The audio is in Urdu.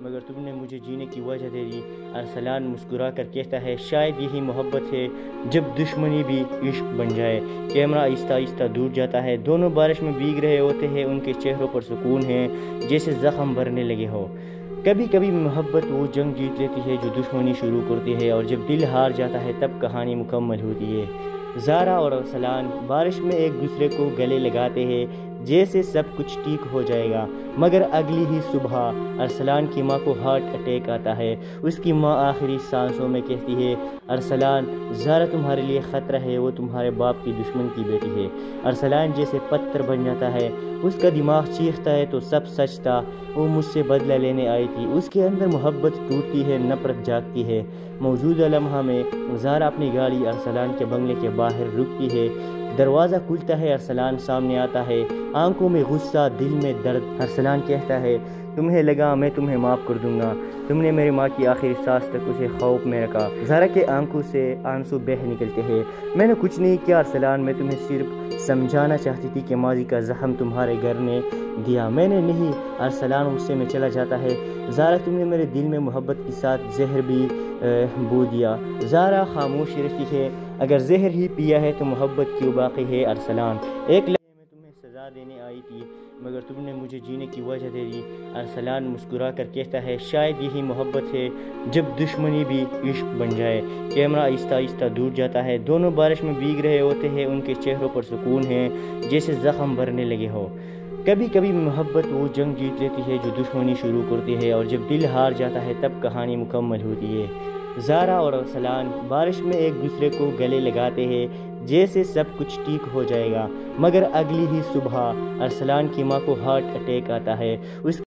مگر تم نے مجھے جینے کی وجہ دے دی۔ ارسلان مسکرا کر کہتا ہے شاید یہی محبت ہے جب دشمنی بھی عشق بن جائے۔ کیمرہ آہستہ آہستہ دور جاتا ہے، دونوں بارش میں بھیگ رہے ہوتے ہیں، ان کے چہروں پر سکون ہے جیسے زخم بھرنے لگے ہو۔ کبھی کبھی محبت وہ جنگ جیت لیتی ہے جو دشمنی شروع کرتی ہے، اور جب دل ہار جاتا ہے تب کہانی مکمل ہوتی ہے۔ زارا اور ارسلان بارش میں ایک دوسرے کو گلے لگاتے ہیں جیسے سب کچھ ٹھیک ہو جائے گا، مگر اگلی ہی صبح ارسلان کی ماں کو ہارٹ اٹیک آتا ہے۔ اس کی ماں آخری سانسوں میں کہتی ہے ارسلان، زارا تمہارے لیے خطرہ ہے، وہ تمہارے باپ کی دشمن کی بیٹی ہے۔ ارسلان جیسے پتھر بن جاتا ہے، اس کا دماغ چیختا ہے تو سب سچ تھا، وہ مجھ سے بدلہ لینے آئی تھی۔ اس کے اندر محبت ٹوٹتی ہے، نفرت جاگتی ہے۔ موجودہ لمحہ میں زارا اپنی گاڑی ارسلان کے بنگلے کے باہر رکتی ہے، دروازہ کھلتا ہے، ارسلان سامنے آتا ہے، آنکھوں میں غصہ، دل میں درد۔ ارسلان کہتا ہے تمہیں لگا میں تمہیں معاف کر دوں گا، تم نے میری ماں کی آخری سانس تک اسے خوف میں رکھا۔ زارا کے آنکھوں سے آنسو بہہ نکلتے ہیں۔ میں نے کچھ نہیں کیا ارسلان، میں تمہیں صرف سمجھانا چاہتی تھی کہ ماضی کا زخم تمہارے گھر نے دیا، میں نے نہیں۔ ارسلان غصے میں چلا جاتا ہے، زارا تم نے میرے دل میں محبت کے ساتھ زہر بھی بو دیا۔ زارا خاموش رہتی ہے، اگر زہر ہی پیا ہے تو محبت کیوں باقی ہے؟ ارسلان، ایک لمحے میں تمہیں سزا دینے آئی تھی، مگر تم نے مجھے جینے کی وجہ دے دی۔ ارسلان مسکرا کر کہتا ہے شاید یہی محبت ہے جب دشمنی بھی عشق بن جائے۔ کیمرہ آہستہ آہستہ دور جاتا ہے، دونوں بارش میں بھیگ رہے ہوتے ہیں، ان کے چہروں پر سکون ہے جیسے زخم بھرنے لگے ہو۔ کبھی کبھی محبت وہ جنگ جیت لیتی ہے جو دشمنی شروع کرتی ہے، اور جب دل ہار جاتا ہے تب کہانی مکمل ہوتی ہے۔ زارا اور ارسلان بارش میں ایک دوسرے کو گلے لگاتے ہیں جیسے سب کچھ ٹھیک ہو جائے گا، مگر اگلی ہی صبح ارسلان کی ماں کو ہارٹ اٹیک آتا ہے۔ اس